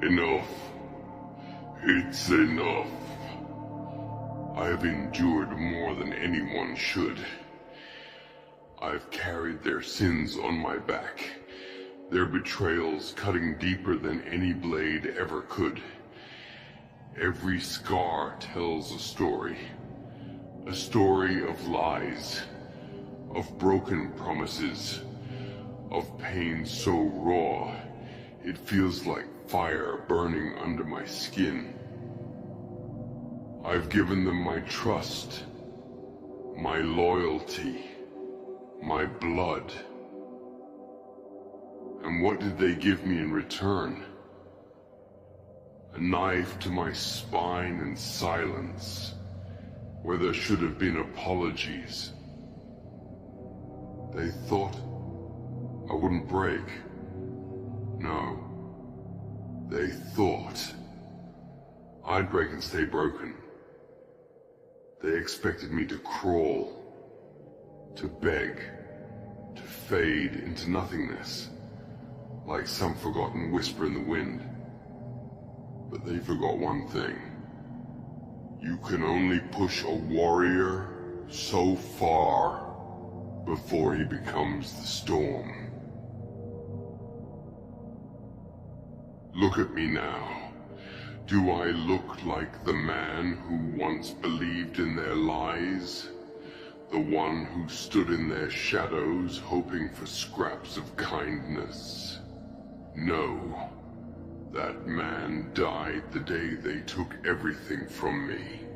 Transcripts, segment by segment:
Enough. It's enough. I've endured more than anyone should. I've carried their sins on my back, their betrayals cutting deeper than any blade ever could. Every scar tells a story of lies, of broken promises, of pain so raw, it feels like fire burning under my skin. I've given them my trust, my loyalty, my blood. And what did they give me in return? A knife to my spine and silence, where there should have been apologies. They thought I wouldn't break. No. They thought I'd break and stay broken. They expected me to crawl, to beg, to fade into nothingness, like some forgotten whisper in the wind. But they forgot one thing. You can only push a warrior so far before he becomes the storm. Look at me now. Do I look like the man who once believed in their lies? The one who stood in their shadows hoping for scraps of kindness? No. That man died the day they took everything from me.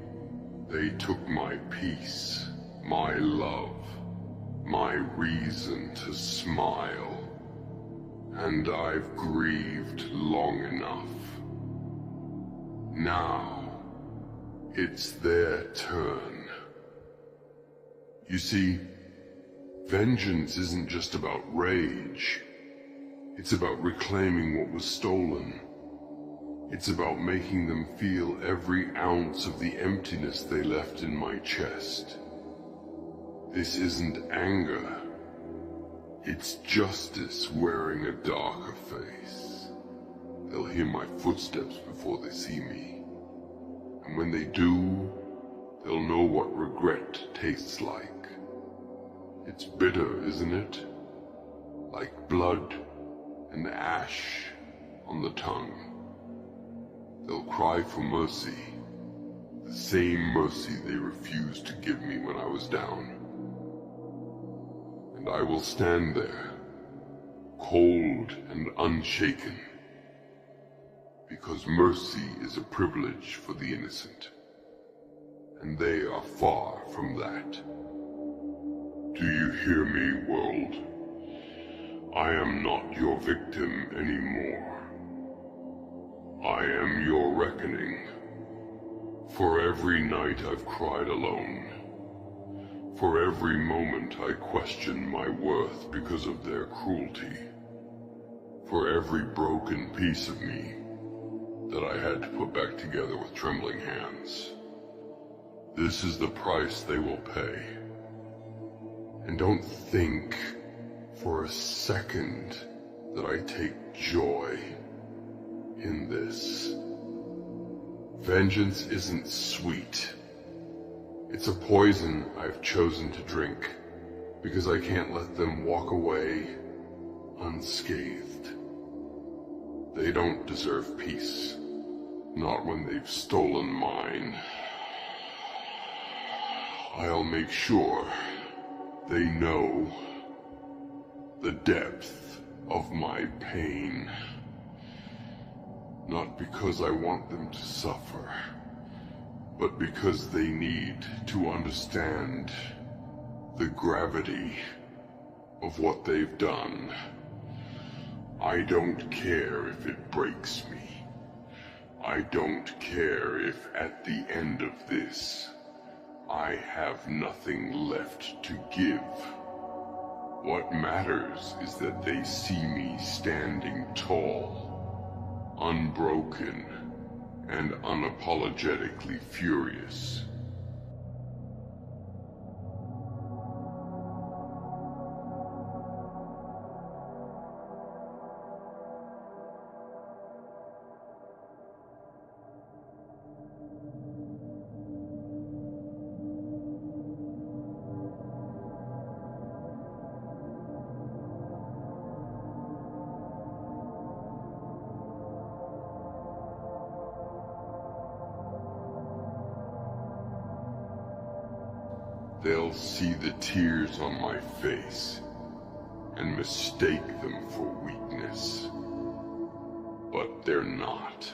They took my peace, my love, my reason to smile. And I've grieved long enough. Now, it's their turn. You see, vengeance isn't just about rage. It's about reclaiming what was stolen. It's about making them feel every ounce of the emptiness they left in my chest. This isn't anger. It's justice wearing a darker face. They'll hear my footsteps before they see me. And when they do, they'll know what regret tastes like. It's bitter, isn't it? Like blood and ash on the tongue. They'll cry for mercy, the same mercy they refused to give me when I was down. And I will stand there, cold and unshaken, because mercy is a privilege for the innocent, and they are far from that. Do you hear me, world? I am not your victim anymore. I am your reckoning. For every night I've cried alone. For every moment I question my worth because of their cruelty. For every broken piece of me that I had to put back together with trembling hands. This is the price they will pay. And don't think for a second that I take joy in this. Vengeance isn't sweet. It's a poison I've chosen to drink because I can't let them walk away unscathed. They don't deserve peace, not when they've stolen mine. I'll make sure they know the depth of my pain. Not because I want them to suffer, but because they need to understand the gravity of what they've done. I don't care if it breaks me. I don't care if at the end of this, I have nothing left to give. What matters is that they see me standing tall, unbroken, and unapologetically furious. they'll see the tears on my face and mistake them for weakness. But they're not.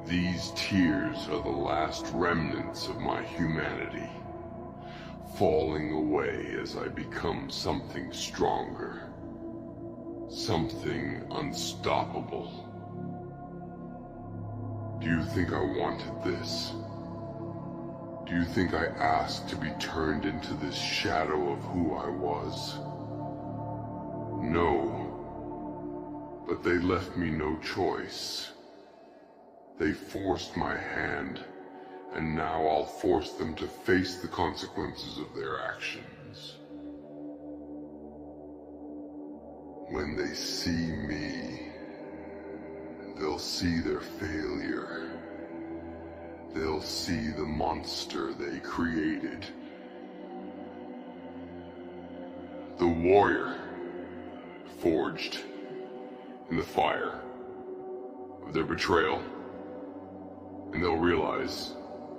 These tears are the last remnants of my humanity, falling away as I become something stronger, something unstoppable. Do you think I wanted this? Do you think I asked to be turned into this shadow of who I was? No. But they left me no choice. They forced my hand, and now I'll force them to face the consequences of their actions. When they see me, they'll see their failure. They'll see the monster they created. The warrior forged in the fire of their betrayal. And they'll realize,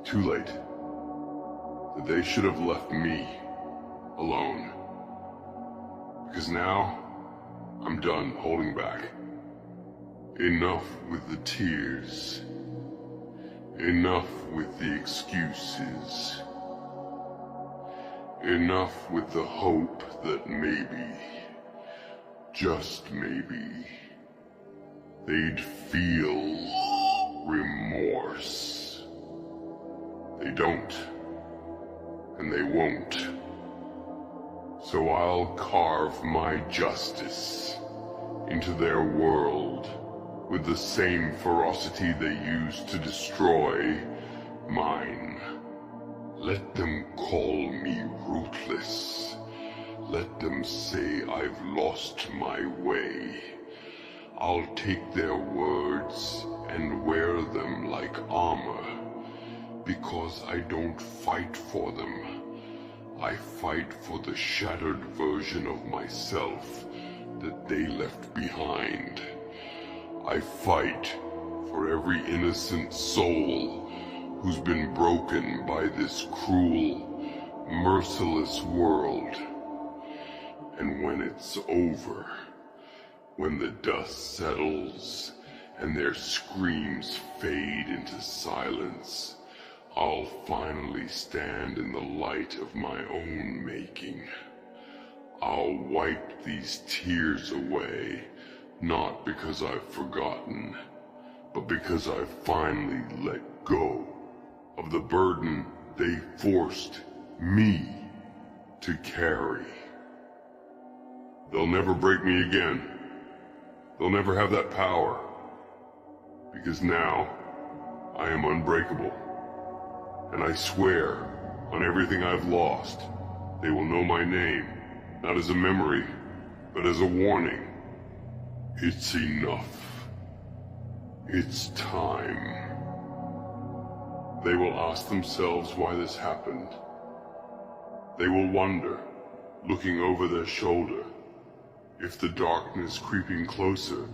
too late, that they should have left me alone. Because now, I'm done holding back. Enough with the tears. Enough with the excuses. Enough with the hope that maybe, just maybe, they'd feel remorse. They don't, and they won't. So I'll carve my justice into their world with the same ferocity they used to destroy mine. Let them call me ruthless. Let them say I've lost my way. I'll take their words and wear them like armor, because I don't fight for them. I fight for the shattered version of myself that they left behind. I fight for every innocent soul who's been broken by this cruel, merciless world. And when it's over, when the dust settles and their screams fade into silence, I'll finally stand in the light of my own making. I'll wipe these tears away, not because I've forgotten, but because I've finally let go of the burden they forced me to carry. They'll never break me again. They'll never have that power. Because now, I am unbreakable. And I swear, on everything I've lost, they will know my name, not as a memory, but as a warning. It's enough. It's time. They will ask themselves why this happened. They will wonder, looking over their shoulder, if the darkness creeping closer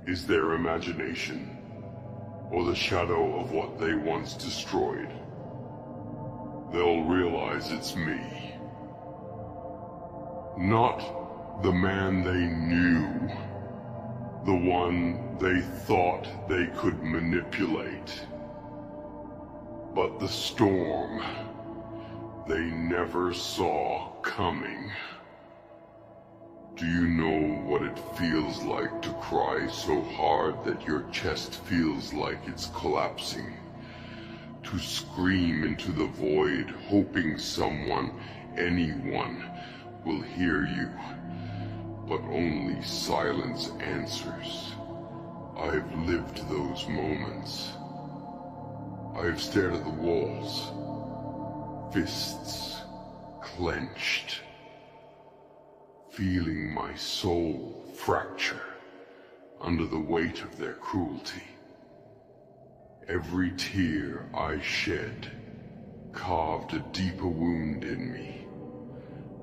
is their imagination, or the shadow of what they once destroyed. They'll realize it's me. Not the man they knew, the one they thought they could manipulate, but the storm they never saw coming. Do you know what it feels like to cry so hard that your chest feels like it's collapsing? To scream into the void, hoping someone, anyone, will hear you, but only silence answers. I've lived those moments. I've stared at the walls, fists clenched, feeling my soul fracture under the weight of their cruelty. Every tear I shed carved a deeper wound in me,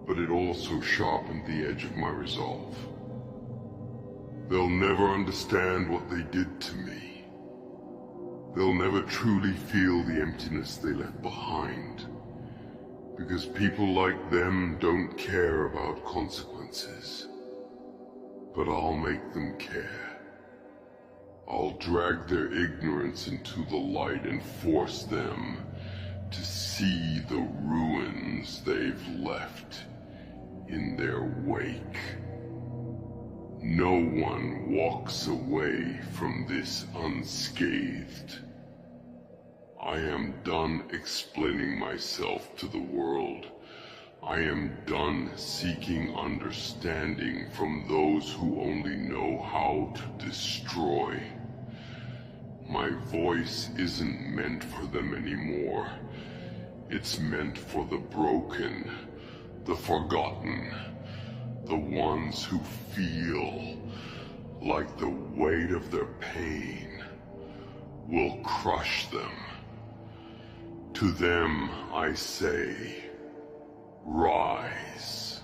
but it also sharpened the edge of my resolve. They'll never understand what they did to me. They'll never truly feel the emptiness they left behind. Because people like them don't care about consequences. But I'll make them care. I'll drag their ignorance into the light and force them to see the ruins they've left in their wake. No one walks away from this unscathed. I am done explaining myself to the world. I am done seeking understanding from those who only know how to destroy. My voice isn't meant for them anymore. It's meant for the broken, the forgotten, the ones who feel like the weight of their pain will crush them. To them I say, rise.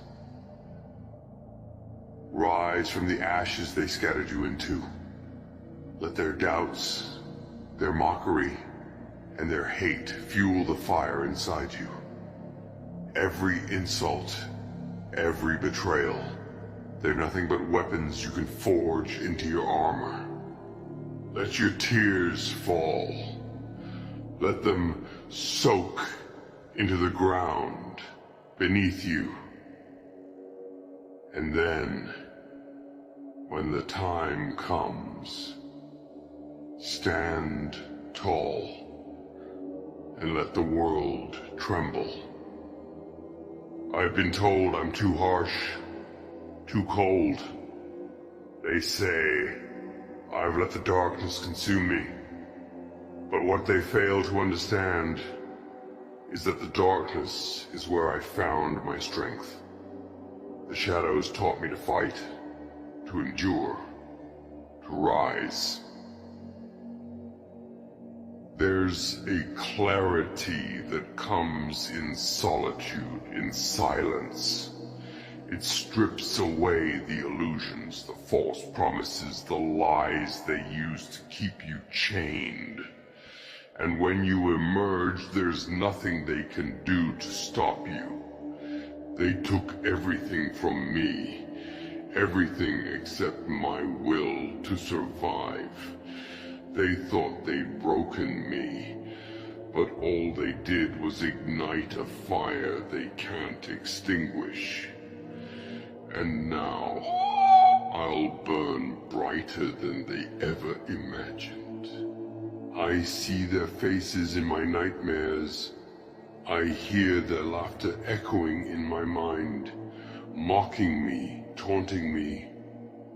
Rise from the ashes they scattered you into. Let their doubts, their mockery, and their hate fuel the fire inside you. Every insult, every betrayal, they're nothing but weapons you can forge into your armor. Let your tears fall. Let them soak into the ground beneath you. And then, when the time comes, stand tall and let the world tremble. I've been told I'm too harsh, too cold. They say I've let the darkness consume me. But what they fail to understand is that the darkness is where I found my strength. The shadows taught me to fight, to endure, to rise. There's a clarity that comes in solitude, in silence. It strips away the illusions, the false promises, the lies they use to keep you chained. And when you emerge, there's nothing they can do to stop you. They took everything from me, everything except my will to survive. They thought they'd broken me, but all they did was ignite a fire they can't extinguish. And now, I'll burn brighter than they ever imagined. I see their faces in my nightmares. I hear their laughter echoing in my mind, mocking me, taunting me.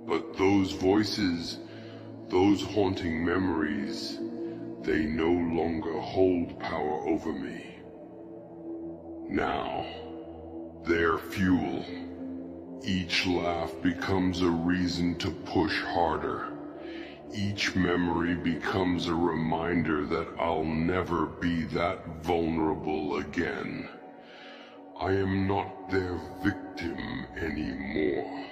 But those voices, those haunting memories, they no longer hold power over me. Now, they're fuel. Each laugh becomes a reason to push harder. Each memory becomes a reminder that I'll never be that vulnerable again. I am not their victim anymore.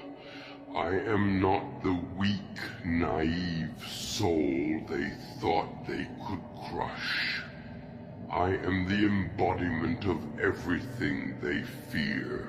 I am not the weak, naive soul they thought they could crush. I am the embodiment of everything they fear.